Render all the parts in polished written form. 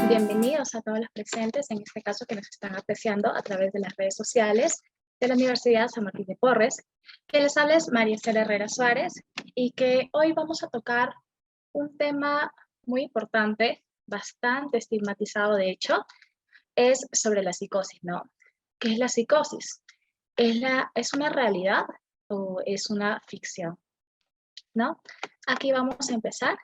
Bienvenidos a todos los presentes, en este caso que nos están apreciando a través de las redes sociales de la Universidad San Martín de Porres. Que les habla es María Estela Herrera Suárez y que hoy vamos a tocar un tema muy importante, bastante estigmatizado de hecho, es sobre la psicosis, ¿no? ¿Qué es la psicosis? ¿Es una realidad o es una ficción? ¿No? Aquí vamos a empezar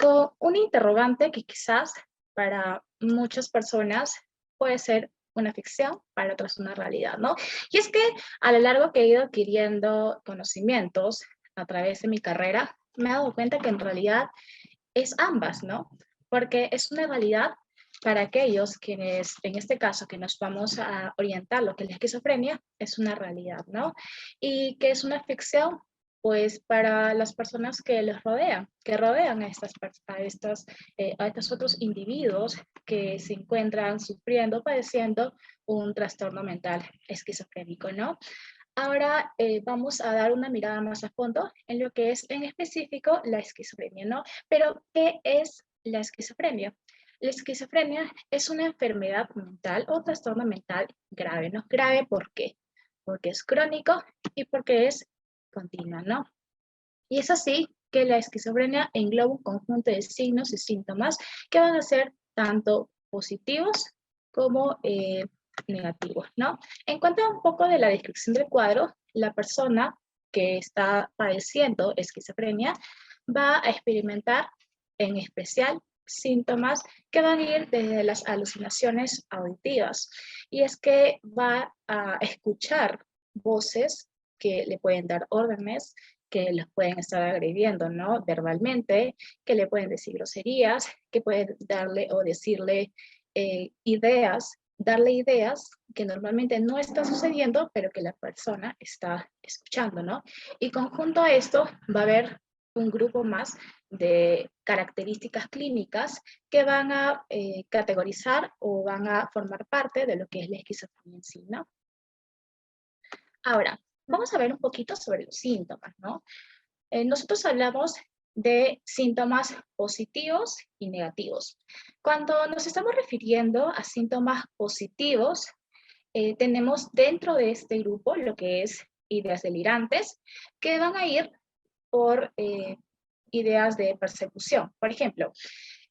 con un interrogante que quizás para muchas personas puede ser una ficción, para otras una realidad, ¿no? Y es que a lo largo que he ido adquiriendo conocimientos a través de mi carrera, me he dado cuenta que en realidad es ambas, ¿no? Porque es una realidad para aquellos quienes, en este caso, que nos vamos a orientar lo que es la esquizofrenia, es una realidad, ¿no? Y que es una ficción, pues para las personas que los rodean, que rodean a estos otros individuos que se encuentran sufriendo, padeciendo un trastorno mental esquizofrénico, ¿no? Ahora vamos a dar una mirada más a fondo en lo que es en específico la esquizofrenia, ¿no? Pero, ¿qué es la esquizofrenia? La esquizofrenia es una enfermedad mental o trastorno mental grave, ¿no? Grave, ¿por qué? Porque es crónico y porque es continua, ¿no? Y es así que la esquizofrenia engloba un conjunto de signos y síntomas que van a ser tanto positivos como negativos, ¿no? En cuanto a un poco de la descripción del cuadro, la persona que está padeciendo esquizofrenia va a experimentar en especial síntomas que van a ir desde las alucinaciones auditivas. Y es que va a escuchar voces que le pueden dar órdenes, que los pueden estar agrediendo, ¿no? Verbalmente, que le pueden decir groserías, que pueden darle o decirle darle ideas que normalmente no están sucediendo, pero que la persona está escuchando, ¿no? Y conjunto a esto va a haber un grupo más de características clínicas que van a categorizar o van a formar parte de lo que es la esquizofrenia en sí, ¿no? Ahora, vamos a ver un poquito sobre los síntomas, ¿no? Nosotros hablamos de síntomas positivos y negativos. Cuando nos estamos refiriendo a síntomas positivos, tenemos dentro de este grupo lo que es ideas delirantes, que van a ir por ideas de persecución. Por ejemplo,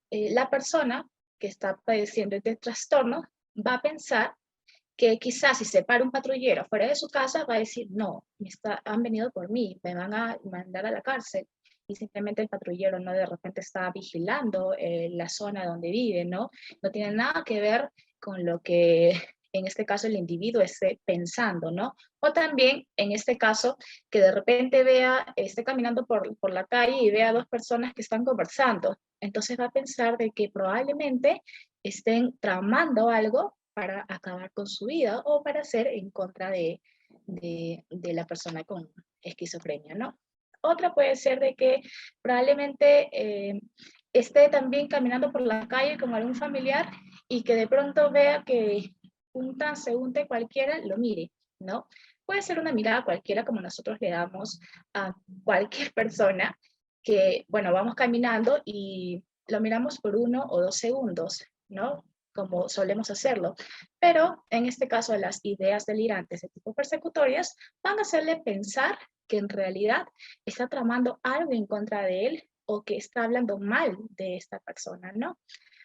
la persona que está padeciendo este trastorno va a pensar que quizás si se para un patrullero fuera de su casa va a decir, no, han venido por mí, me van a mandar a la cárcel. Y simplemente el patrullero no de repente está vigilando la zona donde vive, ¿no? No tiene nada que ver con lo que en este caso el individuo esté pensando, ¿no? O también en este caso que de repente esté caminando por la calle y vea a dos personas que están conversando. Entonces va a pensar de que probablemente estén tramando algo para acabar con su vida o para ser en contra de la persona con esquizofrenia, ¿no? Otra puede ser de que probablemente esté también caminando por la calle con algún familiar y que de pronto vea que un transeúnte cualquiera lo mire, ¿no? Puede ser una mirada cualquiera como nosotros le damos a cualquier persona que, bueno, vamos caminando y lo miramos por 1 o 2 segundos, ¿no? Como solemos hacerlo. Pero en este caso las ideas delirantes de tipo persecutorias van a hacerle pensar que en realidad está tramando algo en contra de él o que está hablando mal de esta persona, ¿no?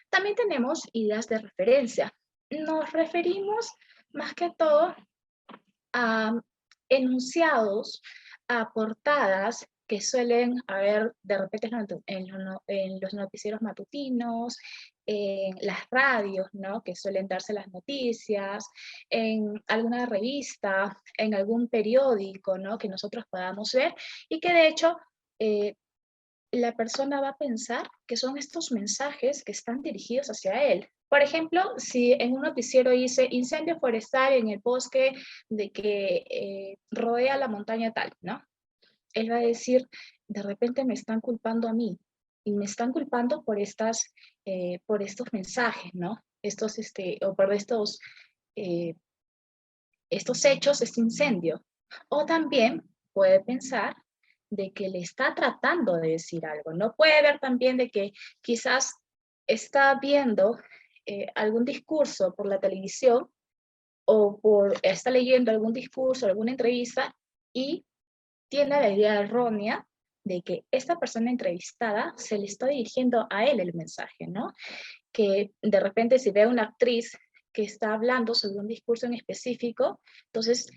También tenemos ideas de referencia. Nos referimos más que todo a enunciados, a portadas que suelen haber de repente en los noticieros matutinos, en las radios, ¿no? Que suelen darse las noticias, en alguna revista, en algún periódico, ¿no? Que nosotros podamos ver y que de hecho eh, la persona va a pensar que son estos mensajes que están dirigidos hacia él. Por ejemplo, si en un noticiero dice incendio forestal en el bosque de que rodea la montaña tal, ¿no? Él va a decir, de repente me están culpando a mí y me están culpando por estos mensajes, ¿no? O por eh, estos hechos, este incendio. O también puede pensar de que le está tratando de decir algo. No puede ver también de que quizás está viendo algún discurso por la televisión o está leyendo algún discurso, alguna entrevista y tiene la idea errónea de que esta persona entrevistada se le está dirigiendo a él el mensaje, ¿no? Que de repente si ve a una actriz que está hablando sobre un discurso en específico, entonces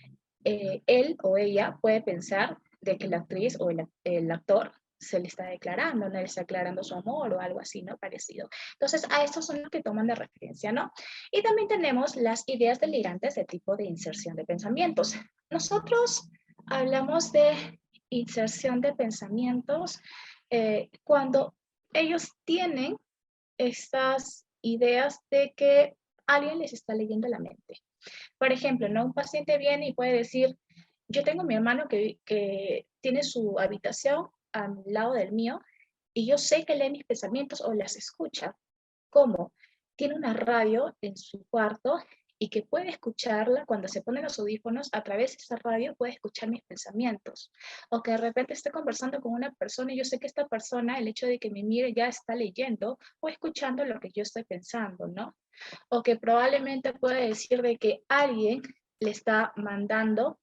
él o ella puede pensar de que la actriz o el actor se le está declarando, no le está declarando su amor o algo así, ¿no? Parecido. Entonces, a estos son los que toman de referencia, ¿no? Y también tenemos las ideas delirantes de tipo de inserción de pensamientos. Nosotros hablamos de inserción de pensamientos cuando ellos tienen estas ideas de que alguien les está leyendo la mente. Por ejemplo, ¿no? Un paciente viene y puede decir, yo tengo a mi hermano que tiene su habitación al lado del mío y yo sé que lee mis pensamientos o las escucha. ¿Cómo? Tiene una radio en su cuarto y que puede escucharla cuando se pone los audífonos, a través de esa radio puede escuchar mis pensamientos. O que de repente esté conversando con una persona y yo sé que esta persona, el hecho de que me mire, ya está leyendo o escuchando lo que yo estoy pensando, ¿no? O que probablemente puede decir de que alguien le está mandando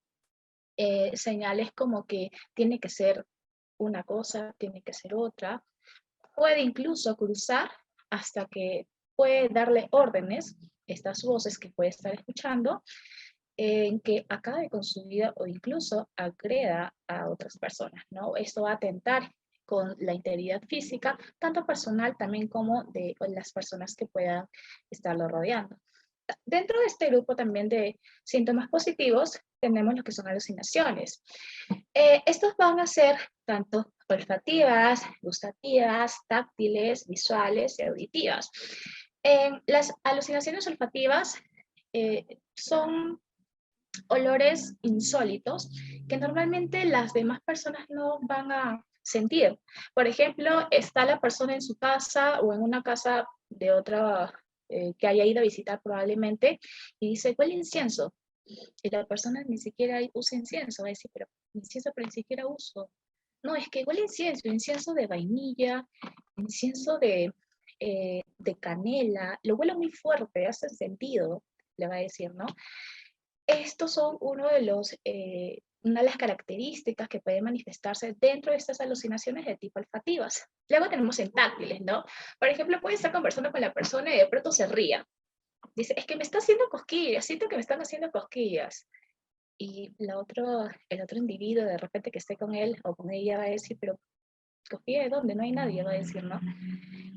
señales como que tiene que ser una cosa, tiene que ser otra. Puede incluso cruzar hasta que puede darle órdenes, estas voces que puede estar escuchando, en que acabe con su vida o incluso agreda a otras personas, ¿no? Esto va a atentar con la integridad física, tanto personal también como de las personas que puedan estarlo rodeando. Dentro de este grupo también de síntomas positivos tenemos lo que son alucinaciones. Estos van a ser tanto olfativas, gustativas, táctiles, visuales y auditivas. Las alucinaciones olfativas son olores insólitos que normalmente las demás personas no van a sentir. Por ejemplo, está la persona en su casa o en una casa de otra que haya ido a visitar probablemente y dice, huele incienso. Y la persona ni siquiera usa incienso. Va a decir, pero incienso, pero ni siquiera uso. No, es que huele incienso, incienso de vainilla, incienso de canela, lo huele muy fuerte, hace sentido, le va a decir, ¿no? Estos son una de las características que pueden manifestarse dentro de estas alucinaciones de tipo olfativas. Luego tenemos en táctiles, ¿no? Por ejemplo, puede estar conversando con la persona y de pronto se ría. Dice, es que me está haciendo cosquillas, siento que me están haciendo cosquillas. Y el otro individuo de repente que esté con él o con ella va a decir, pero ¿cosquilla de dónde? No hay nadie, va a decir, ¿no?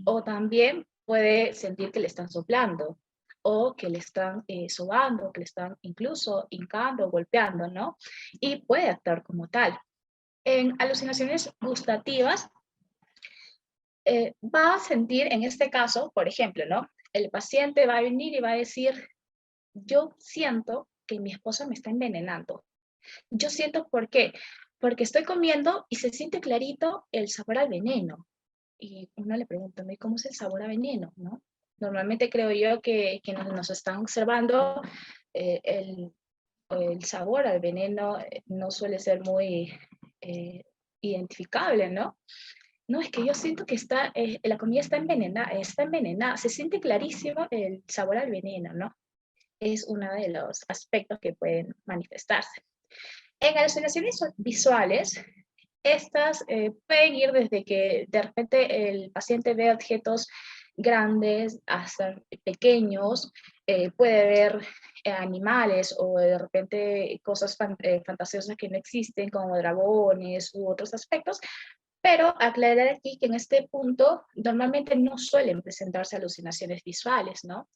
O también puede sentir que le están soplando o que le están sobando, que le están incluso hincando, golpeando, ¿no? Y puede actuar como tal. En alucinaciones gustativas, va a sentir en este caso, por ejemplo, ¿no? El paciente va a venir y va a decir, yo siento que mi esposa me está envenenando. Yo siento, ¿por qué? Porque estoy comiendo y se siente clarito el sabor al veneno. Y uno le pregunta, ¿no? ¿Cómo es el sabor a veneno? ¿No? Normalmente creo yo que quienes nos están observando, eh, el, el sabor al veneno no suele ser muy eh, identificable, ¿no? No, es que yo siento que la comida está envenenada, se siente clarísimo el sabor al veneno, ¿no? Es uno de los aspectos que pueden manifestarse. En alucinaciones visuales, estas pueden ir desde que de repente el paciente ve objetos grandes hasta pequeños, puede ver animales o de repente cosas fantasiosas que no existen como dragones u otros aspectos, pero aclarar aquí que en este punto normalmente no suelen presentarse alucinaciones visuales, ¿no?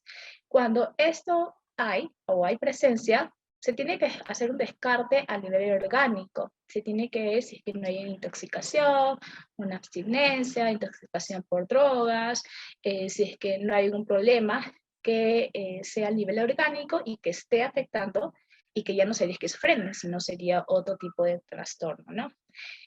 Cuando esto hay o hay presencia, se tiene que hacer un descarte a nivel orgánico. Se tiene que ver si es que no hay intoxicación, una abstinencia, intoxicación por drogas, si es que no hay un problema que sea a nivel orgánico y que esté afectando y que ya no sería esquizofrenia, sino sería otro tipo de trastorno, ¿no?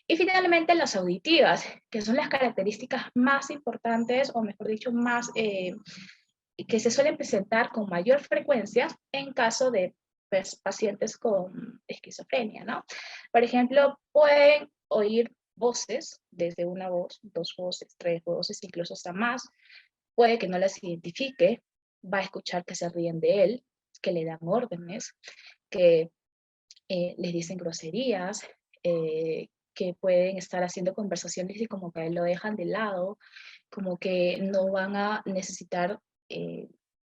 Y finalmente las auditivas, que son las características más importantes, o mejor dicho, más que se suelen presentar con mayor frecuencia en caso de pues, pacientes con esquizofrenia, ¿no? Por ejemplo, pueden oír voces, desde una voz, dos voces, tres voces, incluso hasta más. puede que no las identifique, va a escuchar que se ríen de él, que le dan órdenes, que les dicen groserías, que pueden estar haciendo conversaciones y como que a él lo dejan de lado, como que no van a necesitar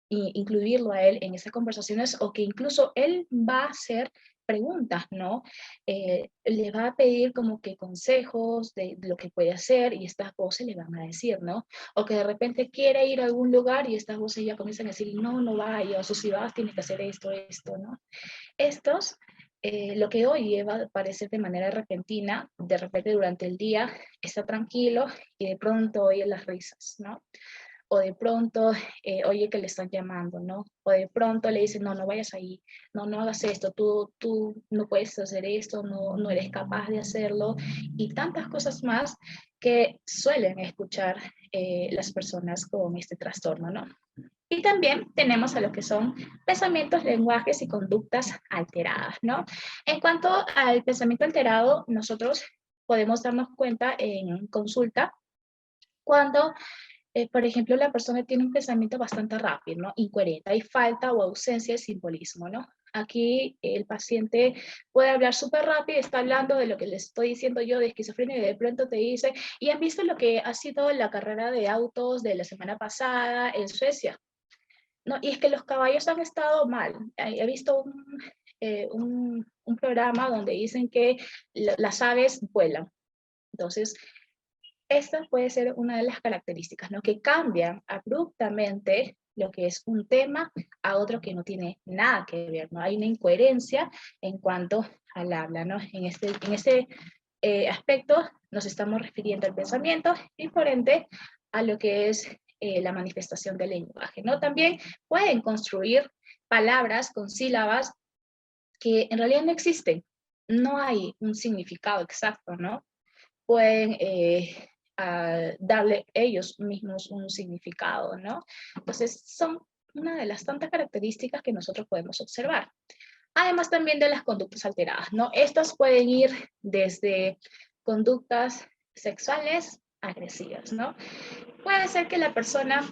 incluirlo a él en esas conversaciones, o que incluso él va a hacer preguntas, ¿no? Le va a pedir como que consejos de lo que puede hacer y estas voces le van a decir, ¿no? O que de repente quiere ir a algún lugar y estas voces ya comienzan a decir, no, no vayas, o si vas tienes que hacer esto, ¿no? Estos, lo que hoy lleva a aparecer de manera repentina, de repente durante el día está tranquilo y de pronto oye las risas, ¿no? O de pronto oye que le están llamando, ¿no? O de pronto le dicen, no, no vayas ahí, no, no hagas esto, tú no puedes hacer esto, no, no eres capaz de hacerlo, y tantas cosas más que suelen escuchar las personas con este trastorno, ¿no? Y también tenemos a lo que son pensamientos, lenguajes y conductas alteradas, ¿no? En cuanto al pensamiento alterado, nosotros podemos darnos cuenta en consulta cuando, por ejemplo, la persona tiene un pensamiento bastante rápido, ¿no? Incoherente, hay falta o ausencia de simbolismo, ¿no? Aquí el paciente puede hablar súper rápido, está hablando de lo que le estoy diciendo yo de esquizofrenia y de pronto te dice, ¿y han visto lo que ha sido la carrera de autos de la semana pasada en Suecia? No, y es que los caballos han estado mal. He visto un programa donde dicen que las aves vuelan. Entonces, esta puede ser una de las características, ¿no? Que cambian abruptamente lo que es un tema a otro que no tiene nada que ver, ¿no? Hay una incoherencia en cuanto al habla, ¿no? En ese aspecto nos estamos refiriendo al pensamiento y por ende a lo que es la manifestación del lenguaje, ¿no? También pueden construir palabras con sílabas que en realidad no existen, no hay un significado exacto, ¿no? Pueden darle ellos mismos un significado, ¿no? Entonces son una de las tantas características que nosotros podemos observar. Además también de las conductas alteradas, ¿no? Estas pueden ir desde conductas sexuales agresivas, ¿no? Puede ser que la persona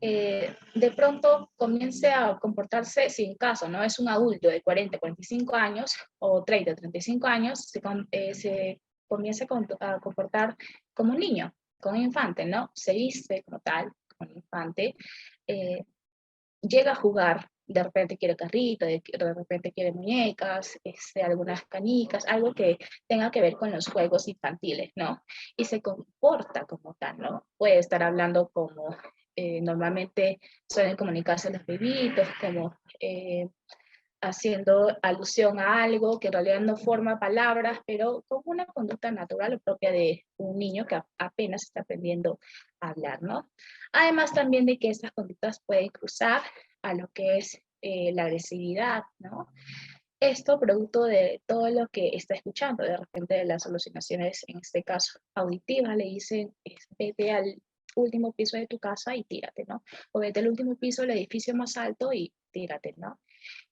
de pronto comience a comportarse sin caso, ¿no? Es un adulto de 40, 45 años o 30, 35 años, se comienza a comportar como un niño, como un infante, ¿no? Se viste como tal, como un infante, eh, llega a jugar, de repente quiere carrito, de repente quiere muñecas, algunas canicas, algo que tenga que ver con los juegos infantiles, ¿no? Y se comporta como tal, ¿no? Puede estar hablando como normalmente suelen comunicarse los bebitos, como haciendo alusión a algo que en realidad no forma palabras, pero con una conducta natural o propia de un niño que apenas está aprendiendo a hablar, ¿no? Además también de que estas conductas pueden cruzar a lo que es la agresividad, ¿no? Esto producto de todo lo que está escuchando, de repente de las alucinaciones, en este caso auditivas, le dicen, vete al último piso de tu casa y tírate, ¿no? O vete al último piso del edificio más alto y tírate, ¿no?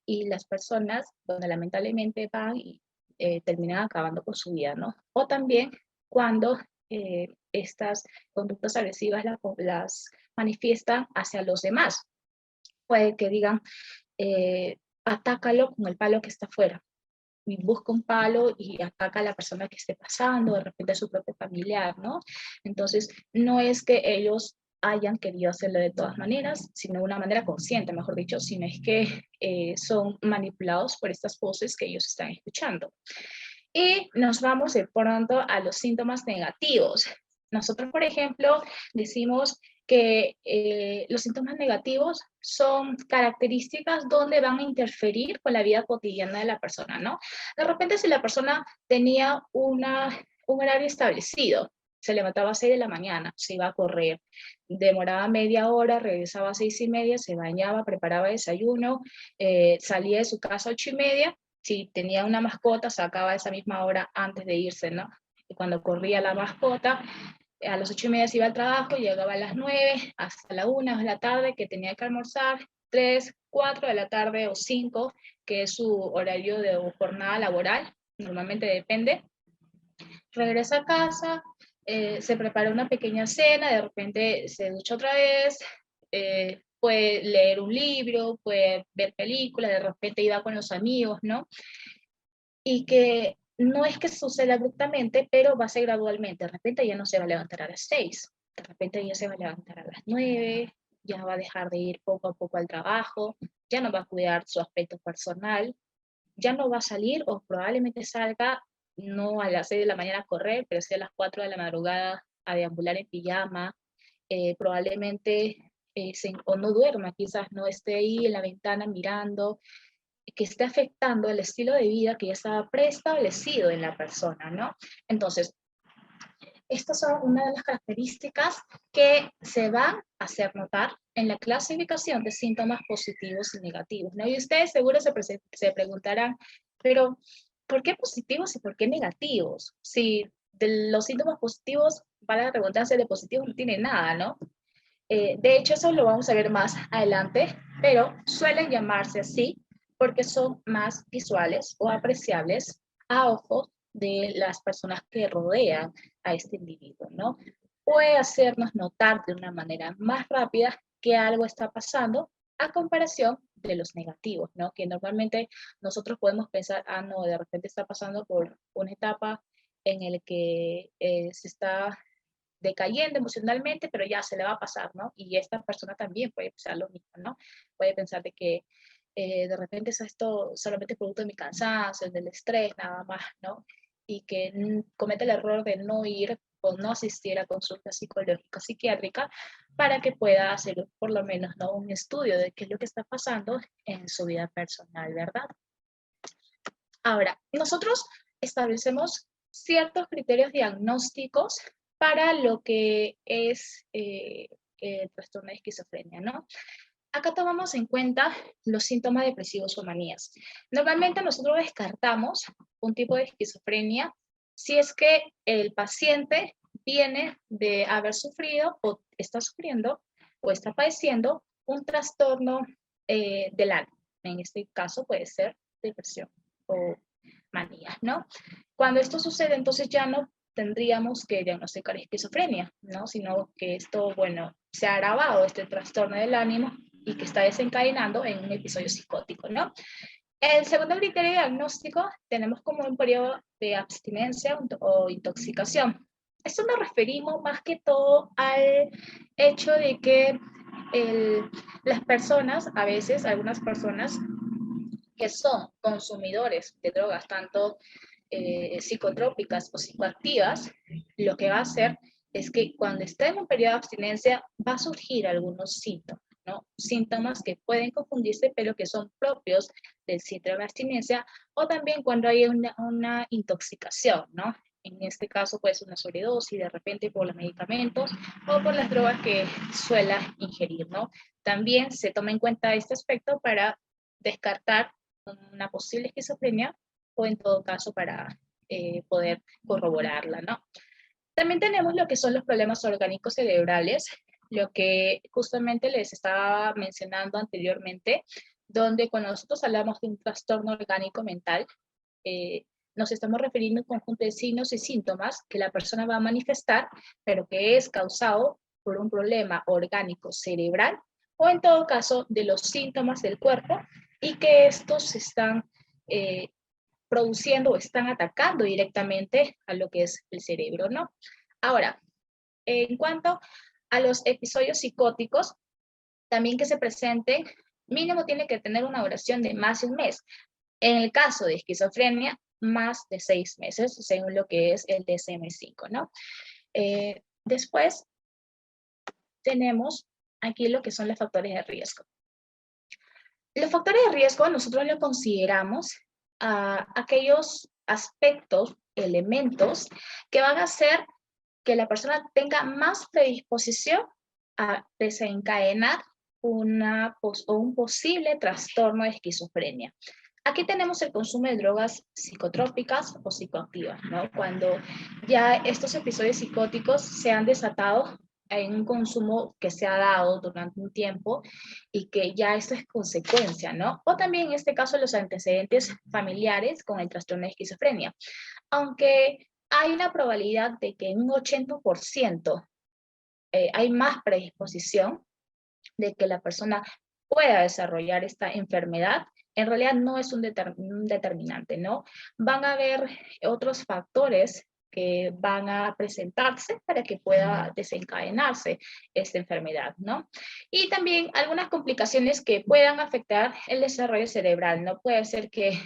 Y las personas, donde lamentablemente van y terminan acabando con su vida, ¿no? O también cuando estas conductas agresivas las manifiestan hacia los demás. Puede que digan, atácalo con el palo que está afuera. Y busca un palo y ataca a la persona que esté pasando, de repente a su propio familiar, ¿no? Entonces, no es que ellos hayan querido hacerlo de todas maneras, sino de una manera consciente, mejor dicho, sino es que son manipulados por estas voces que ellos están escuchando. Y nos vamos de pronto a los síntomas negativos. Nosotros, por ejemplo, decimos que los síntomas negativos son características donde van a interferir con la vida cotidiana de la persona, ¿no? De repente, si la persona tenía un horario establecido, se levantaba a 6 de la mañana, se iba a correr, demoraba media hora, regresaba a 6:30, se bañaba, preparaba desayuno, salía de su casa a 8:30, si tenía una mascota, sacaba a esa misma hora antes de irse, ¿no? Y cuando corría la mascota, a las 8:30 se iba al trabajo, llegaba a las 9, hasta la 1 de la tarde, que tenía que almorzar, 3, 4 de la tarde o 5, que es su horario de jornada laboral, normalmente depende. Regresa a casa, se prepara una pequeña cena, de repente se ducha otra vez, puede leer un libro, puede ver películas, de repente iba con los amigos, ¿no? Y que no es que suceda abruptamente, pero va a ser gradualmente. De repente ya no se va a levantar a las 6, de repente ya se va a levantar a las 9, ya va a dejar de ir poco a poco al trabajo, ya no va a cuidar su aspecto personal, ya no va a salir o probablemente salga no a las 6 de la mañana a correr, pero sí a las 4 de la madrugada a deambular en pijama, probablemente o no duerma, quizás no esté ahí en la ventana mirando, que esté afectando el estilo de vida que ya estaba preestablecido en la persona, ¿no? Entonces, estas son una de las características que se van a hacer notar en la clasificación de síntomas positivos y negativos, ¿no? Y ustedes seguro se preguntarán, pero ¿por qué positivos y por qué negativos? Si de los síntomas positivos, para la redundancia de positivos no tiene nada, ¿no? De hecho, eso lo vamos a ver más adelante, pero suelen llamarse así porque son más visuales o apreciables a ojos de las personas que rodean a este individuo, ¿no? Puede hacernos notar de una manera más rápida que algo está pasando a comparación de los negativos, ¿no? Que normalmente nosotros podemos pensar, ah, no, de repente está pasando por una etapa en la que se está decayendo emocionalmente, pero ya se le va a pasar, ¿no? Y esta persona también puede pensar lo mismo, ¿no? Puede pensar de que de repente es esto solamente producto de mi cansancio, del estrés, nada más, ¿no? Y que comete el error de no ir o no asistir a consulta psicológica, psiquiátrica, para que pueda hacer por lo menos, ¿no?, un estudio de qué es lo que está pasando en su vida personal, ¿verdad? Ahora, nosotros establecemos ciertos criterios diagnósticos para lo que es el trastorno de esquizofrenia, ¿no? Acá tomamos en cuenta los síntomas depresivos o manías. Normalmente nosotros descartamos un tipo de esquizofrenia si es que el paciente viene de haber sufrido o está sufriendo o está padeciendo un trastorno del ánimo. En este caso puede ser depresión o manías, ¿no? Cuando esto sucede, entonces ya no tendríamos que diagnosticar esquizofrenia, ¿no? Sino que esto, bueno, se ha agravado este trastorno del ánimo y que está desencadenando en un episodio psicótico, ¿no? El segundo criterio diagnóstico tenemos como un periodo de abstinencia o intoxicación. Esto nos referimos más que todo al hecho de que las personas, a veces algunas personas que son consumidores de drogas, tanto psicotrópicas o psicoactivas, lo que va a hacer es que cuando esté en un periodo de abstinencia va a surgir algunos síntomas, ¿no? Síntomas que pueden confundirse, pero que son propios del síndrome de abstinencia, o también cuando hay una intoxicación, ¿no? En este caso puede ser una sobredosis, de repente por los medicamentos o por las drogas que suela ingerir, ¿no? También se toma en cuenta este aspecto para descartar una posible esquizofrenia o en todo caso para poder corroborarla, ¿no? También tenemos lo que son los problemas orgánicos cerebrales, lo que justamente les estaba mencionando anteriormente, donde cuando nosotros hablamos de un trastorno orgánico mental, nos estamos refiriendo a un conjunto de signos y síntomas que la persona va a manifestar, pero que es causado por un problema orgánico cerebral o en todo caso de los síntomas del cuerpo y que estos están eh, produciendo o están atacando directamente a lo que es el cerebro, ¿no? Ahora, en cuanto a los episodios psicóticos, también que se presenten, mínimo tiene que tener una duración de más de un mes. En el caso de esquizofrenia, más de 6 meses, según lo que es el DSM-5, ¿no? Después tenemos aquí lo que son los factores de riesgo. Los factores de riesgo nosotros lo consideramos aquellos aspectos, elementos que van a hacer que la persona tenga más predisposición a desencadenar un posible trastorno de esquizofrenia. Aquí tenemos el consumo de drogas psicotrópicas o psicoactivas, ¿no? Cuando ya estos episodios psicóticos se han desatado en un consumo que se ha dado durante un tiempo y que ya esto es consecuencia, ¿no? O también en este caso los antecedentes familiares con el trastorno de esquizofrenia. Aunque hay una probabilidad de que en un 80% hay más predisposición de que la persona pueda desarrollar esta enfermedad, en realidad no es un determinante, ¿no? Van a haber otros factores que van a presentarse para que pueda desencadenarse esta enfermedad, ¿no? Y también algunas complicaciones que puedan afectar el desarrollo cerebral, ¿no? Puede ser que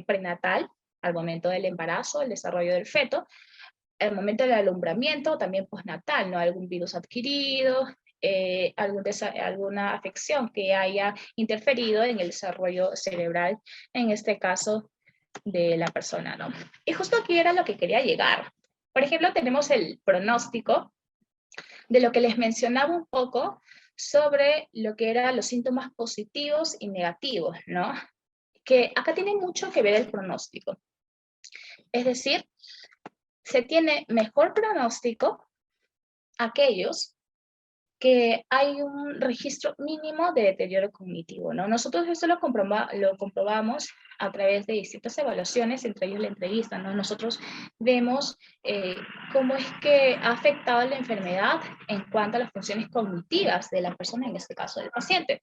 prenatal, al momento del embarazo, el desarrollo del feto, al momento del alumbramiento, también postnatal, ¿no? Algún virus adquirido, alguna afección que haya interferido en el desarrollo cerebral, en este caso de la persona, ¿no? Y justo aquí era lo que quería llegar. Por ejemplo, tenemos el pronóstico de lo que les mencionaba un poco sobre lo que eran los síntomas positivos y negativos, ¿no? Que acá tiene mucho que ver el pronóstico. Es decir, se tiene mejor pronóstico aquellos que hay un registro mínimo de deterioro cognitivo, ¿no? Nosotros eso lo comprobamos a través de distintas evaluaciones, entre ellos la entrevista, ¿no? Nosotros vemos cómo es que ha afectado la enfermedad en cuanto a las funciones cognitivas de la persona, en este caso del paciente.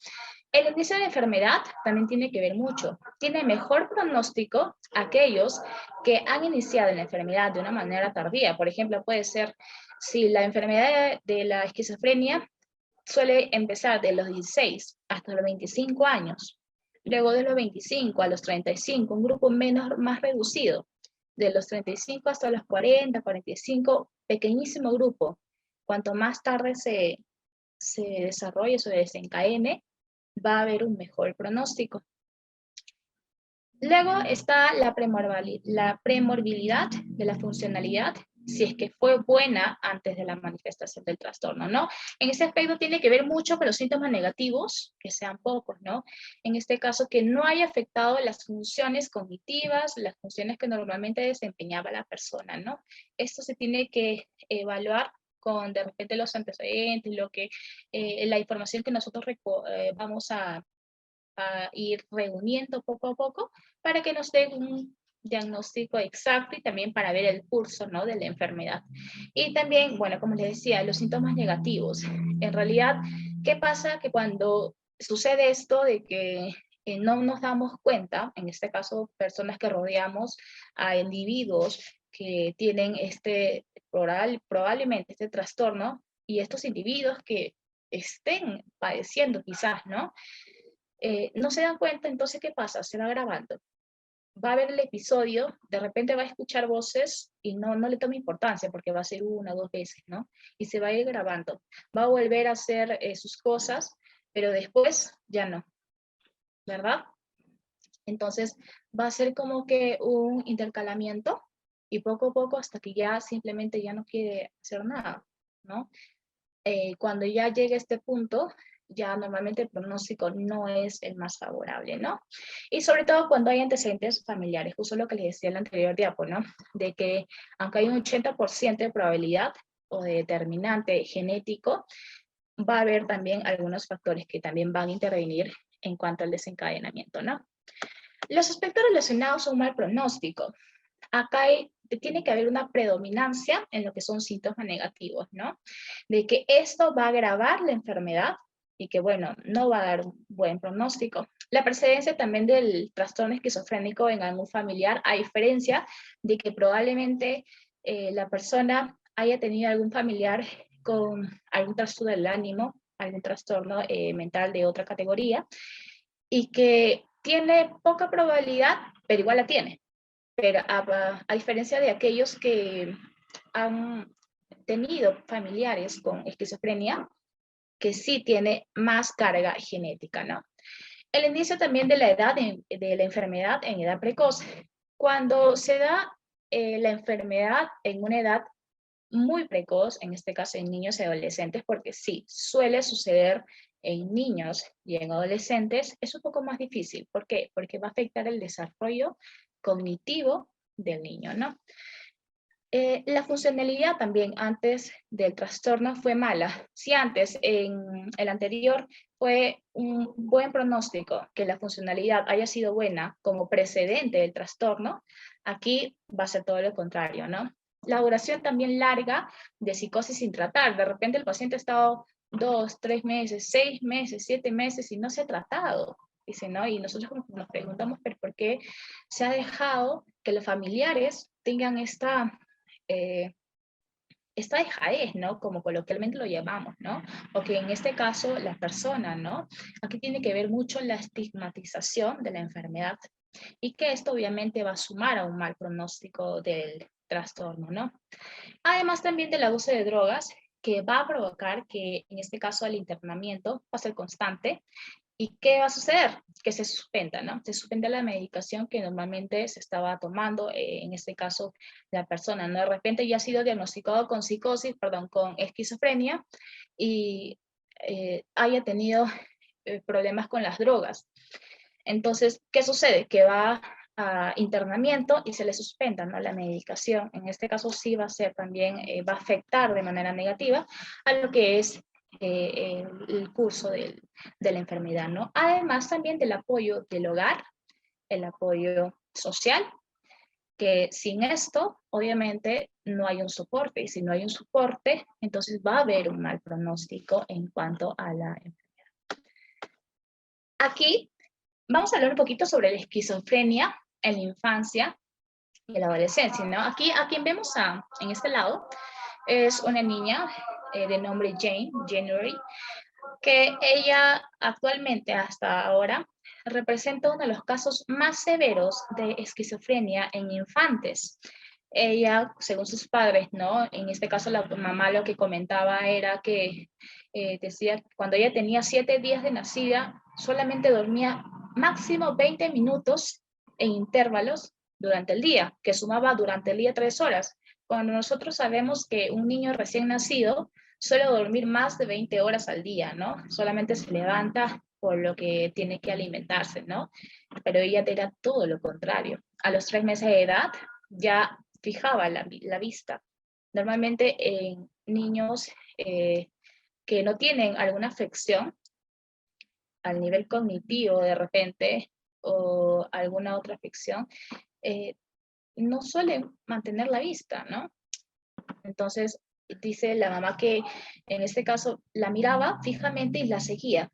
El inicio de la enfermedad también tiene que ver mucho. Tiene mejor pronóstico aquellos que han iniciado la enfermedad de una manera tardía. Por ejemplo, puede ser si la enfermedad de la esquizofrenia suele empezar de los 16 hasta los 25 años. Luego de los 25 a los 35, un grupo más reducido. De los 35 hasta los 40, 45, pequeñísimo grupo. Cuanto más tarde se desarrolle, se desencadene, va a haber un mejor pronóstico. Luego está la premorbilidad de la funcionalidad, si es que fue buena antes de la manifestación del trastorno, ¿no? En ese aspecto tiene que ver mucho con los síntomas negativos, que sean pocos, ¿no? En este caso, que no haya afectado las funciones cognitivas, las funciones que normalmente desempeñaba la persona, ¿no? Esto se tiene que evaluar con, de repente, los antecedentes, la información que nosotros vamos a ir reuniendo poco a poco para que nos den un diagnóstico exacto y también para ver el curso, ¿no?, de la enfermedad. Y también, bueno, como les decía, los síntomas negativos. En realidad, ¿qué pasa? Que cuando sucede esto de que no nos damos cuenta, en este caso, personas que rodeamos a individuos que tienen probablemente este trastorno, y estos individuos que estén padeciendo quizás, ¿no? No se dan cuenta, entonces, ¿qué pasa? Se va grabando. Va a ver el episodio, de repente va a escuchar voces y no le toma importancia porque va a ser una o dos veces, ¿no? Y se va a ir grabando. Va a volver a hacer sus cosas, pero después ya no, ¿verdad? Entonces va a ser como que un intercalamiento y poco a poco hasta que ya simplemente ya no quiere hacer nada, ¿no? Cuando ya llegue a este punto, ya normalmente el pronóstico no es el más favorable, ¿no? Y sobre todo cuando hay antecedentes familiares, justo lo que les decía en la anterior diapo, ¿no? De que aunque hay un 80% de probabilidad o de determinante genético, va a haber también algunos factores que también van a intervenir en cuanto al desencadenamiento, ¿no? Los aspectos relacionados a un mal pronóstico. Acá tiene que haber una predominancia en lo que son síntomas negativos, ¿no? De que esto va a agravar la enfermedad y que, bueno, no va a dar un buen pronóstico. La precedencia también del trastorno esquizofrénico en algún familiar, a diferencia de que probablemente la persona haya tenido algún familiar con algún trastorno del ánimo, algún trastorno mental de otra categoría, y que tiene poca probabilidad, pero igual la tiene. Pero a diferencia de aquellos que han tenido familiares con esquizofrenia, que sí tiene más carga genética, ¿no? El inicio también de la edad de la enfermedad en edad precoz. Cuando se da la enfermedad en una edad muy precoz, en este caso en niños y adolescentes, porque sí, suele suceder en niños y en adolescentes, es un poco más difícil. ¿Por qué? Porque va a afectar el desarrollo cognitivo del niño, ¿no? La funcionalidad también antes del trastorno fue mala. Si antes, en el anterior, fue un buen pronóstico que la funcionalidad haya sido buena como precedente del trastorno, aquí va a ser todo lo contrario, ¿no? La duración también larga de psicosis sin tratar. De repente el paciente ha estado 2, 3 meses, 6 meses, 7 meses y no se ha tratado. Dice, ¿no? Y nosotros nos preguntamos, ¿pero por qué se ha dejado que los familiares tengan eh, esta dejadez, ¿no? Como coloquialmente lo llamamos, ¿no? O que en este caso la persona, ¿no? Aquí tiene que ver mucho la estigmatización de la enfermedad y que esto obviamente va a sumar a un mal pronóstico del trastorno, ¿no? Además también del abuso de drogas, que va a provocar que en este caso el internamiento va a ser constante. ¿Y qué va a suceder? Que se suspenda, ¿no? Se suspende la medicación que normalmente se estaba tomando, en este caso la persona, ¿no? De repente ya ha sido diagnosticado con psicosis, perdón, con esquizofrenia y haya tenido problemas con las drogas. Entonces, ¿qué sucede? Que va a internamiento y se le suspenda, ¿no? La medicación. En este caso sí va a ser también, va a afectar de manera negativa a lo que es el curso de la enfermedad, ¿no? Además también del apoyo del hogar, el apoyo social, que sin esto, obviamente, no hay un soporte, y si no hay un soporte, entonces va a haber un mal pronóstico en cuanto a la enfermedad. Aquí vamos a hablar un poquito sobre la esquizofrenia en la infancia y la adolescencia, ¿no? Aquí a quien vemos en este lado es una niña de nombre January, que ella actualmente hasta ahora representa uno de los casos más severos de esquizofrenia en infantes. Ella, según sus padres, ¿no? En este caso la mamá lo que comentaba era que decía que cuando ella tenía 7 días de nacida, solamente dormía máximo 20 minutos en intervalos durante el día, que sumaba durante el día 3 horas. Cuando nosotros sabemos que un niño recién nacido suele dormir más de 20 horas al día, ¿no? Solamente se levanta por lo que tiene que alimentarse, ¿no? Pero ella era todo lo contrario. A los 3 meses de edad ya fijaba la vista. Normalmente en niños que no tienen alguna afección al nivel cognitivo de repente o alguna otra afección, eh, no suelen mantener la vista, ¿no? Entonces, dice la mamá que en este caso la miraba fijamente y la seguía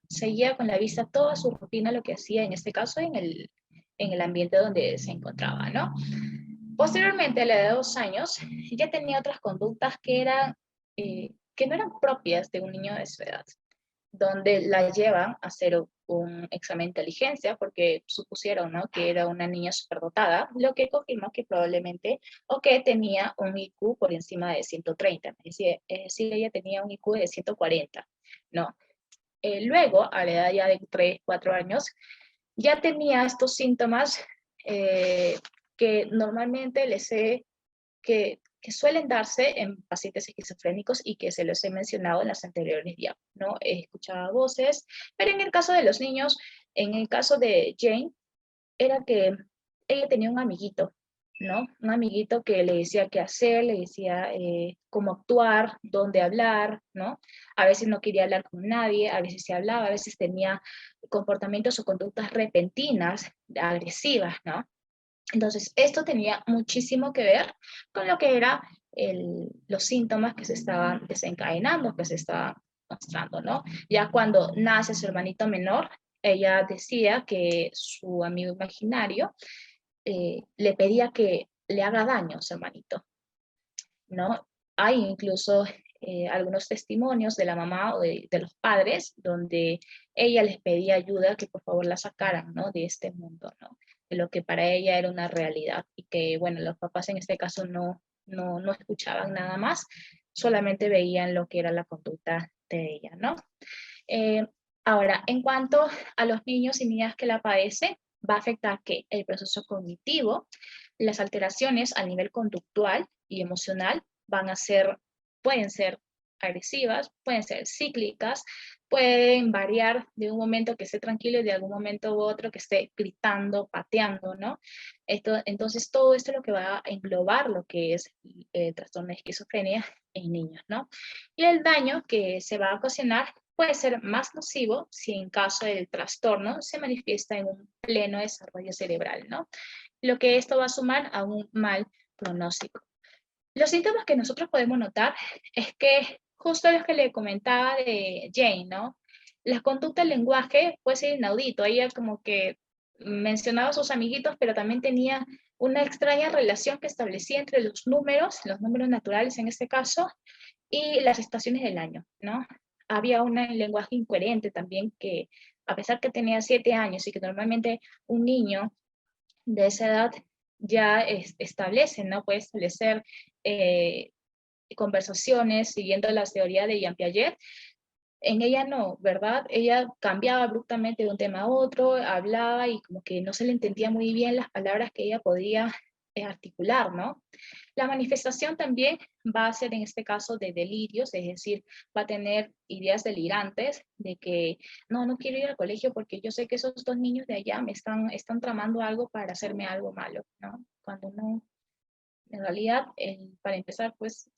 con la vista toda su rutina, lo que hacía en este caso en el ambiente donde se encontraba, ¿no? Posteriormente, a la edad de 2 años, ya tenía otras conductas que no eran propias de un niño de su edad, donde la llevan a hacer un examen de inteligencia porque supusieron, ¿no? Que era una niña superdotada, lo que confirmó que probablemente o que tenía un IQ por encima de 130, es decir, ella tenía un IQ de 140, ¿no? Luego, a la edad ya de 3, 4 años, ya tenía estos síntomas eh, que normalmente que suelen darse en pacientes esquizofrénicos y que se los he mencionado en las anteriores diapos, ¿no? Escuchaba voces, pero en el caso de los niños, en el caso de Jane, era que ella tenía un amiguito, ¿no? Un amiguito que le decía qué hacer, le decía cómo actuar, dónde hablar, ¿no? A veces no quería hablar con nadie, a veces se hablaba, a veces tenía comportamientos o conductas repentinas, agresivas, ¿no? Entonces, esto tenía muchísimo que ver con lo que eran los síntomas que se estaban desencadenando, que se estaban mostrando, ¿no? Ya cuando nace su hermanito menor, ella decía que su amigo imaginario le pedía que le haga daño a su hermanito, ¿no? Hay incluso algunos testimonios de la mamá o de los padres donde ella les pedía ayuda que por favor la sacaran, ¿no? De este mundo, ¿no? De lo que para ella era una realidad y que, bueno, los papás en este caso no escuchaban nada más, solamente veían lo que era la conducta de ella, ¿no? Eh, Ahora, en cuanto a los niños y niñas que la padecen, va a afectar que el proceso cognitivo, las alteraciones a nivel conductual y emocional pueden ser agresivas, pueden ser cíclicas, pueden variar de un momento que esté tranquilo y de algún momento u otro que esté gritando, pateando, ¿no? Entonces, todo esto es lo que va a englobar lo que es el trastorno de esquizofrenia en niños, ¿no? Y el daño que se va a ocasionar puede ser más nocivo si en caso del trastorno se manifiesta en un pleno desarrollo cerebral, ¿no? Lo que esto va a sumar a un mal pronóstico. Los síntomas que nosotros podemos notar es que justo lo que le comentaba de Jane, ¿no? La conducta del lenguaje puede ser inaudito. Ella como que mencionaba a sus amiguitos, pero también tenía una extraña relación que establecía entre los números naturales en este caso, y las estaciones del año, ¿no? Había un lenguaje incoherente también que, a pesar que tenía 7 años y que normalmente un niño de esa edad ya establece, ¿no? Puede establecer conversaciones siguiendo las teorías de Jean Piaget. En ella no, ¿verdad? Ella cambiaba abruptamente de un tema a otro, hablaba y como que no se le entendía muy bien las palabras que ella podía articular, ¿no? La manifestación también va a ser en este caso de delirios, es decir, va a tener ideas delirantes de que no quiero ir al colegio porque yo sé que esos dos niños de allá están tramando algo para hacerme algo malo, ¿no? Cuando no, en realidad, para empezar, pues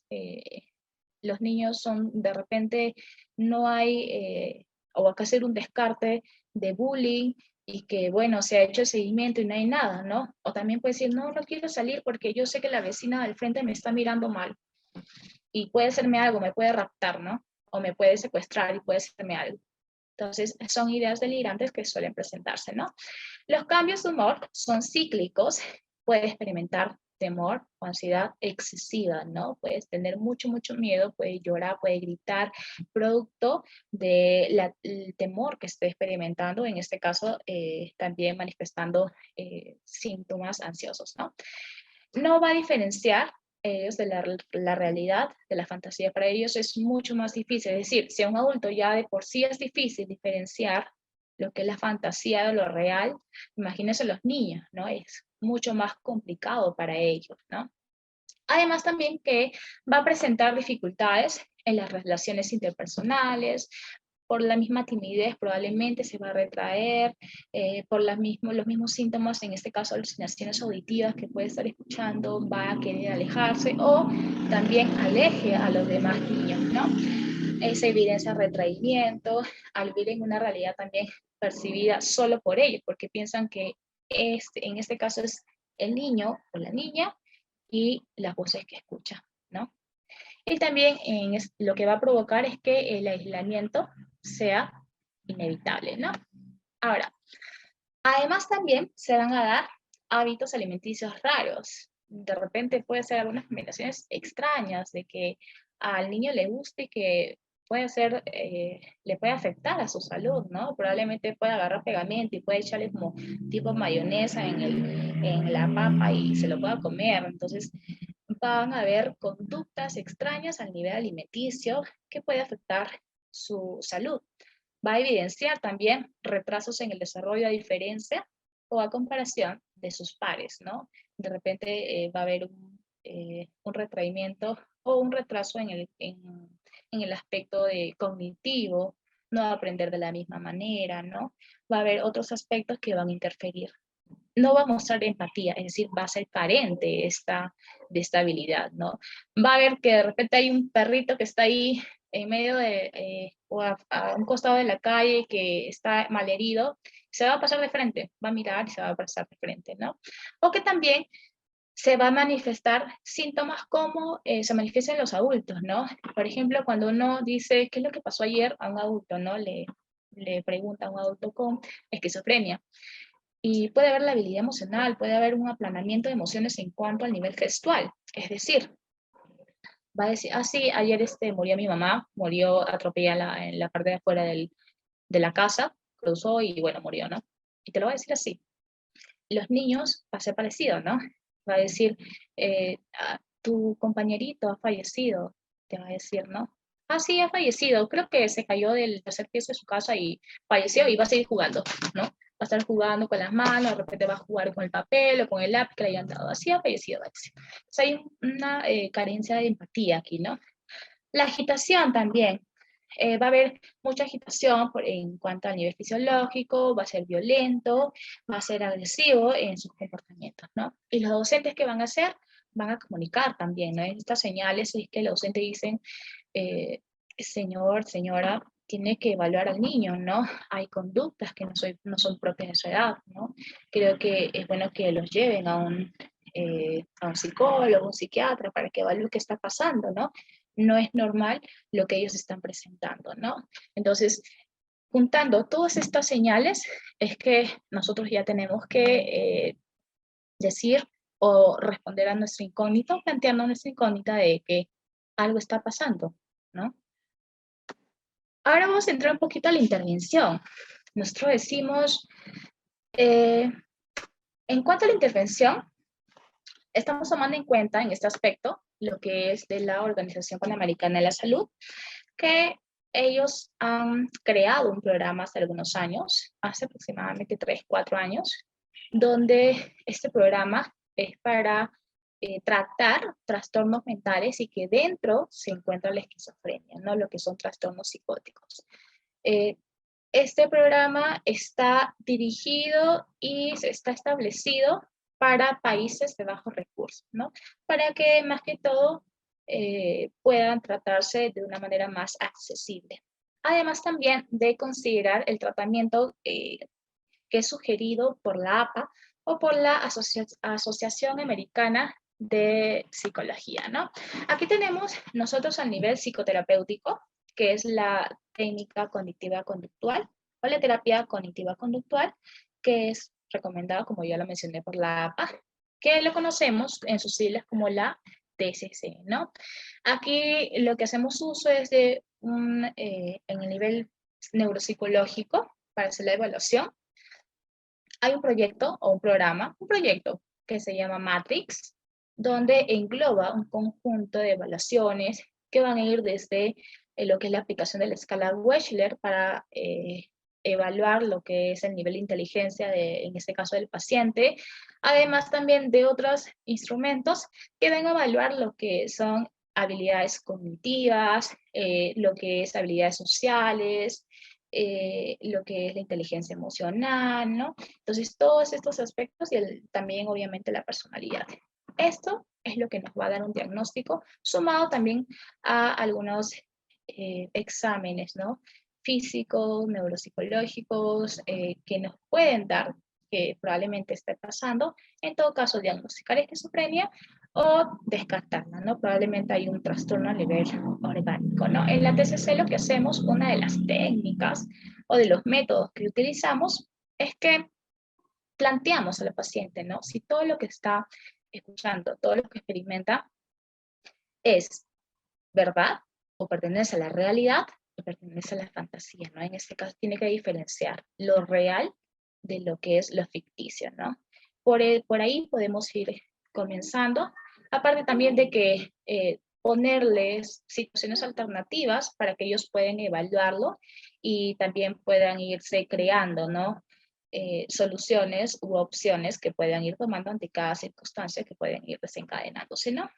los niños son, de repente, no hay, o hay que hacer un descarte de bullying y que, bueno, se ha hecho el seguimiento y no hay nada, ¿no? O también puede decir, no quiero salir porque yo sé que la vecina del frente me está mirando mal y puede hacerme algo, me puede raptar, ¿no? O me puede secuestrar y puede hacerme algo. Entonces, son ideas delirantes que suelen presentarse, ¿no? Los cambios de humor son cíclicos, puede experimentar temor o ansiedad excesiva, ¿no? Puedes tener mucho miedo, puede llorar, puede gritar, producto del temor que esté experimentando, en este caso también manifestando síntomas ansiosos, ¿no? No va a diferenciar ellos de la realidad, de la fantasía. Para ellos es mucho más difícil. Es decir, si a un adulto ya de por sí es difícil diferenciar lo que es la fantasía de lo real, imagínense los niños, ¿no? Es mucho más complicado para ellos, ¿no? Además también que va a presentar dificultades en las relaciones interpersonales, por la misma timidez probablemente se va a retraer, por los mismos síntomas, en este caso alucinaciones auditivas que puede estar escuchando, va a querer alejarse o también aleje a los demás niños, ¿no? Esa evidencia de retraimiento, al vivir en una realidad también percibida solo por ellos, porque piensan que en este caso es el niño o la niña y las voces que escucha, ¿no? Y también lo que va a provocar es que el aislamiento sea inevitable, ¿no? Ahora, además también se van a dar hábitos alimenticios raros. De repente puede ser algunas combinaciones extrañas de que al niño le guste y que puede ser, le puede afectar a su salud, ¿no? Probablemente pueda agarrar pegamento y puede echarle como tipo mayonesa en la papa y se lo pueda comer. Entonces, van a haber conductas extrañas al nivel alimenticio que puede afectar su salud. Va a evidenciar también retrasos en el desarrollo a diferencia o a comparación de sus pares, ¿no? De repente va a haber un retraimiento o un retraso en el aspecto de cognitivo, no va a aprender de la misma manera, ¿no? Va a haber otros aspectos que van a interferir. No va a mostrar empatía, es decir, va a ser carente de esta habilidad, ¿no? Va a ver que de repente hay un perrito que está ahí en medio o a un costado de la calle que está malherido, se va a pasar de frente, va a mirar y se va a pasar de frente, ¿no? O que también se va a manifestar síntomas como se manifiestan en los adultos, ¿no? Por ejemplo, cuando uno dice, ¿qué es lo que pasó ayer a un adulto, ¿no? Le pregunta a un adulto con esquizofrenia. Y puede haber la habilidad emocional, puede haber un aplanamiento de emociones en cuanto al nivel gestual. Es decir, va a decir, sí, ayer murió mi mamá, murió atropellada en la parte de afuera de la casa, cruzó y bueno, murió, ¿no? Y te lo va a decir así. Los niños va a ser parecido, ¿no? Va a decir, tu compañerito ha fallecido, te va a decir, ¿no? Sí, ha fallecido, creo que se cayó del tercer piso de su casa y falleció y va a seguir jugando, ¿no? Va a estar jugando con las manos, de repente va a jugar con el papel o con el lápiz que le hayan dado. Así ha fallecido, va a decir. Entonces hay una carencia de empatía aquí, ¿no? La agitación también. Va a haber mucha agitación en cuanto al nivel fisiológico, va a ser violento, va a ser agresivo en sus comportamientos, ¿no? Y los docentes que van a hacer, van a comunicar también, ¿no? Estas señales es que los docentes dicen, señor, señora, tiene que evaluar al niño, ¿no? Hay conductas que no son propias de su edad, ¿no? Creo que es bueno que los lleven a un psicólogo, un psiquiatra, para que evalúe qué está pasando, ¿no? no es normal lo que ellos están presentando, ¿no? Entonces, juntando todas estas señales, es que nosotros ya tenemos que decir o responder a nuestra incógnita, o plantearnos nuestra incógnita de que algo está pasando, ¿no? Ahora vamos a entrar un poquito a la intervención. Nosotros decimos, en cuanto a la intervención, estamos tomando en cuenta en este aspecto lo que es de la Organización Panamericana de la Salud, que ellos han creado un programa hace algunos años, hace aproximadamente 3, 4 años, donde este programa es para tratar trastornos mentales y que dentro se encuentra la esquizofrenia, ¿no? Lo que son trastornos psicóticos. Este programa está dirigido y está establecido para países de bajos recursos, ¿no? Para que más que todo puedan tratarse de una manera más accesible. Además también de considerar el tratamiento que es sugerido por la APA o por la Asociación Americana de Psicología, ¿no? Aquí tenemos nosotros al nivel psicoterapéutico, que es la técnica cognitiva conductual o la terapia cognitiva conductual, que es recomendada, como ya lo mencioné, por la APA, que lo conocemos en sus siglas como la TCC, ¿no? Aquí lo que hacemos uso es de en el nivel neuropsicológico para hacer la evaluación. Hay un proyecto o un proyecto que se llama Matrix, donde engloba un conjunto de evaluaciones que van a ir desde lo que es la aplicación de la escala Wechsler para evaluar lo que es el nivel de inteligencia, en este caso del paciente, además también de otros instrumentos que van a evaluar lo que son habilidades cognitivas, lo que es habilidades sociales, lo que es la inteligencia emocional, ¿no? Entonces, todos estos aspectos y también, obviamente, la personalidad. Esto es lo que nos va a dar un diagnóstico, sumado también a algunos exámenes, ¿no? Físicos, neuropsicológicos, que nos pueden dar que probablemente esté pasando, en todo caso, diagnosticar esquizofrenia o descartarla, ¿no? Probablemente hay un trastorno a nivel orgánico, ¿no? En la TCC lo que hacemos, una de las técnicas o de los métodos que utilizamos es que planteamos al paciente, ¿no? Si todo lo que está escuchando, todo lo que experimenta es verdad o pertenece a la realidad o pertenece a la fantasía, ¿no? En este caso tiene que diferenciar lo real de lo que es lo ficticio, ¿no? Por ahí podemos ir comenzando, aparte también de que ponerles situaciones alternativas para que ellos puedan evaluarlo y también puedan irse creando, ¿no? Soluciones u opciones que puedan ir tomando ante cada circunstancia que pueden ir desencadenándose, ¿no?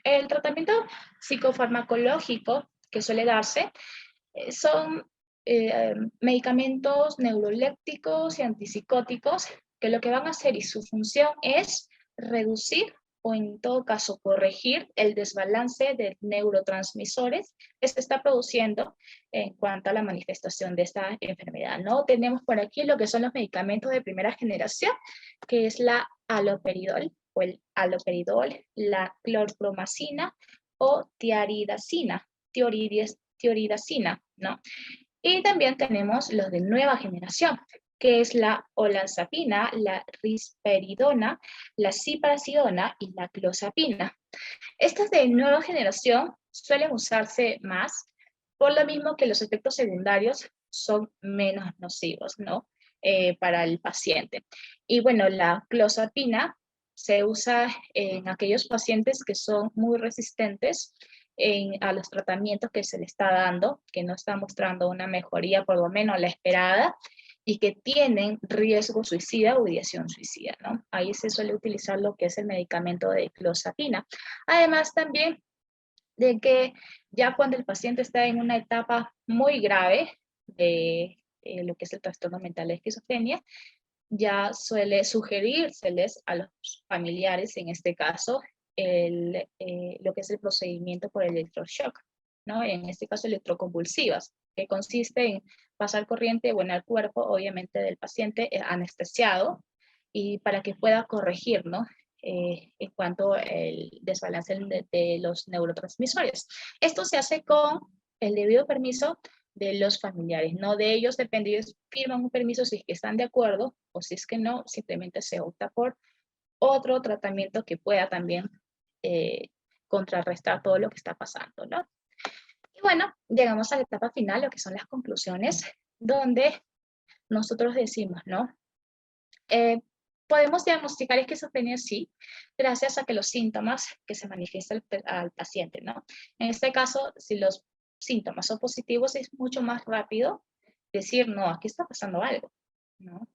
El tratamiento psicofarmacológico que suele darse son medicamentos neurolépticos y antipsicóticos que lo que van a hacer y su función es reducir o en todo caso corregir el desbalance de neurotransmisores que se está produciendo en cuanto a la manifestación de esta enfermedad, ¿no? Tenemos por aquí lo que son los medicamentos de primera generación, que es la haloperidol o el haloperidol, la clorpromacina o tiaridacina, tioridacina, ¿no? Y también tenemos los de nueva generación, que es la olanzapina, la risperidona, la ciprasidona y la clozapina. Estas de nueva generación suelen usarse más, por lo mismo que los efectos secundarios son menos nocivos, ¿no? Para el paciente. Y bueno, la clozapina se usa en aquellos pacientes que son muy resistentes a los tratamientos que se le está dando, que no está mostrando una mejoría, por lo menos la esperada, y que tienen riesgo suicida o ideación suicida, ¿no? Ahí se suele utilizar lo que es el medicamento de clozapina. Además también de que ya cuando el paciente está en una etapa muy grave de lo que es el trastorno mental de esquizofrenia, ya suele sugerírseles a los familiares, en este caso, lo que es el procedimiento por electroshock, ¿no? En este caso, electroconvulsivas, que consiste en pasar corriente buena al cuerpo, obviamente, del paciente anestesiado, y para que pueda corregir, ¿no? en cuanto al desbalance de los neurotransmisores. Esto se hace con el debido permiso de los familiares, no de ellos depende, ellos firman un permiso si es que están de acuerdo o si es que no, simplemente se opta por otro tratamiento que pueda también eh, contrarrestar todo lo que está pasando, ¿no? Y bueno, llegamos a la etapa final, lo que son las conclusiones, donde nosotros decimos, ¿no? Podemos diagnosticar esquizofrenia, sí, gracias a que los síntomas que se manifiestan al paciente, ¿no? En este caso, si los síntomas son positivos, es mucho más rápido decir, no, aquí está pasando algo, ¿no?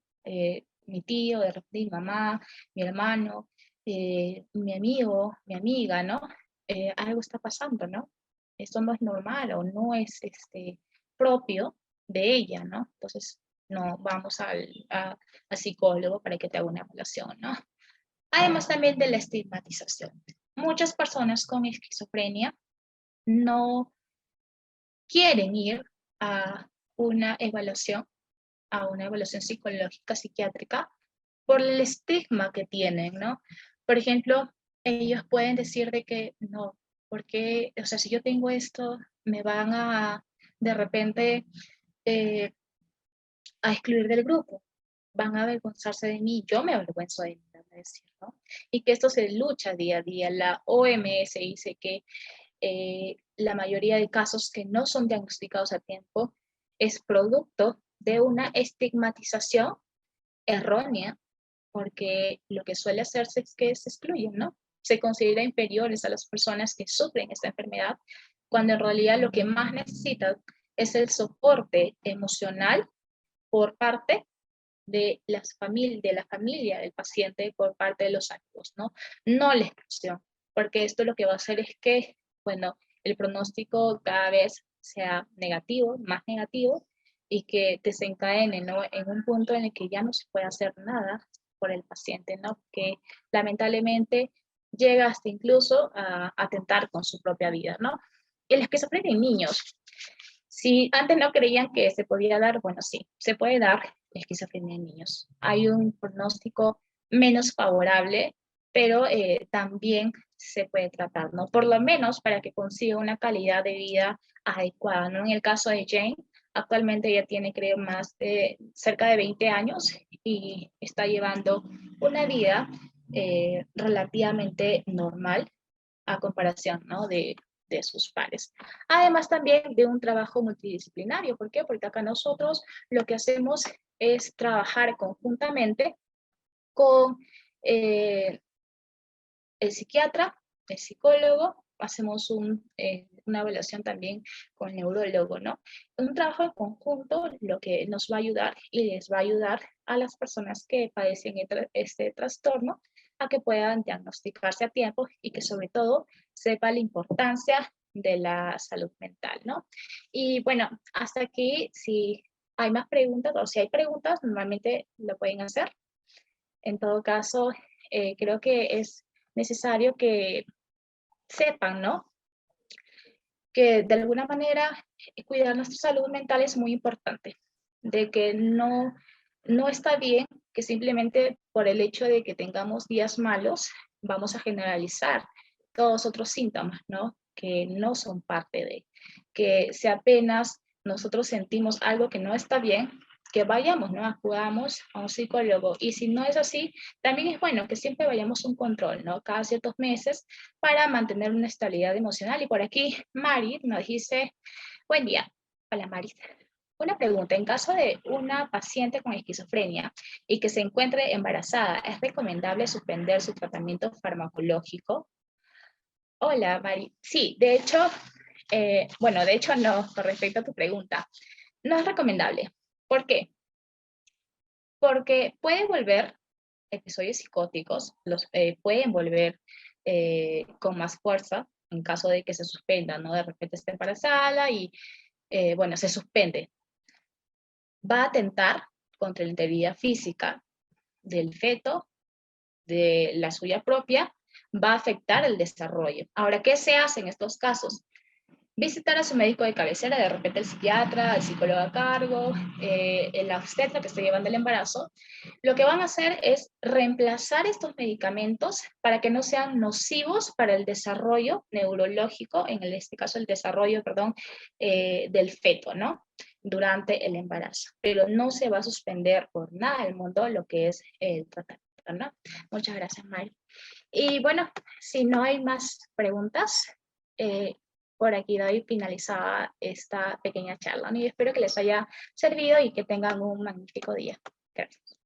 Mi tío, de repente mi mamá, mi hermano, mi amigo, mi amiga, ¿no? Algo está pasando, ¿no? Esto no es normal o no es propio de ella, ¿no? Entonces, no vamos al psicólogo para que te haga una evaluación, ¿no? Además también de la estigmatización. Muchas personas con esquizofrenia no quieren ir a una evaluación, psicológica, psiquiátrica, por el estigma que tienen, ¿no? Por ejemplo, ellos pueden decir de que no, porque, o sea, si yo tengo esto, me van a, de repente, eh, a excluir del grupo, van a avergonzarse de mí, yo me avergüenzo de mí, decir, ¿no? Y que esto se lucha día a día. La OMS dice que la mayoría de casos que no son diagnosticados a tiempo es producto de una estigmatización errónea, porque lo que suele hacerse es que se excluyen, ¿no? Se considera inferiores a las personas que sufren esta enfermedad, cuando en realidad lo que más necesitan es el soporte emocional por parte de la familia del paciente, por parte de los amigos, ¿no? No la exclusión, porque esto lo que va a hacer es que, bueno, el pronóstico cada vez sea negativo, más negativo, y que desencadene, ¿no? En un punto en el que ya no se puede hacer nada por el paciente, ¿no? Que lamentablemente llega hasta incluso a atentar con su propia vida, ¿no? El esquizofrenia en niños. Si antes no creían que se podía dar, bueno, sí, se puede dar esquizofrenia en niños. Hay un pronóstico menos favorable, pero también se puede tratar, ¿no? Por lo menos para que consiga una calidad de vida adecuada, ¿no? En el caso de Jane, actualmente ella tiene, creo, cerca de 20 años y está llevando una vida relativamente normal a comparación, ¿no? De sus pares. Además también de un trabajo multidisciplinario. ¿Por qué? Porque acá nosotros lo que hacemos es trabajar conjuntamente con eh, el psiquiatra, el psicólogo, hacemos una evaluación también con el neurólogo, ¿no? Un trabajo en conjunto lo que nos va a ayudar y les va a ayudar a las personas que padecen este trastorno a que puedan diagnosticarse a tiempo y que sobre todo sepa la importancia de la salud mental, ¿no? Y bueno, hasta aquí, si hay más preguntas o si hay preguntas, normalmente lo pueden hacer. En todo caso, creo que es necesario que sepan, ¿no? Que de alguna manera cuidar nuestra salud mental es muy importante, de que no está bien que simplemente por el hecho de que tengamos días malos, vamos a generalizar todos otros síntomas, ¿no? Que no son parte de, que si apenas nosotros sentimos algo que no está bien, que vayamos, ¿no? Acudamos a un psicólogo. Y si no es así, también es bueno que siempre vayamos a un control, ¿no? Cada ciertos meses para mantener una estabilidad emocional. Y por aquí, Mari nos dice, buen día. Hola, Mari. Una pregunta, en caso de una paciente con esquizofrenia y que se encuentre embarazada, ¿es recomendable suspender su tratamiento farmacológico? Hola, Mari. Sí, de hecho, bueno, de hecho no, con respecto a tu pregunta, no es recomendable. ¿Por qué? Porque puede volver episodios psicóticos, pueden volver con más fuerza en caso de que se suspenda, ¿no? De repente está embarazada y, bueno, se suspende. Va a atentar contra la integridad física del feto, de la suya propia, va a afectar el desarrollo. Ahora, ¿qué se hace en estos casos? visitar a su médico de cabecera, de repente el psiquiatra, el psicólogo a cargo, el obstetra que esté llevando el embarazo. Lo que van a hacer es reemplazar estos medicamentos para que no sean nocivos para el desarrollo neurológico, en este caso el desarrollo, perdón, del feto, ¿no? Durante el embarazo. Pero no se va a suspender por nada del mundo lo que es el tratamiento, ¿no? Muchas gracias, Mari. Y bueno, si no hay más preguntas, eh, por aquí doy finalizada esta pequeña charla, ¿no? Y espero que les haya servido y que tengan un magnífico día. Gracias.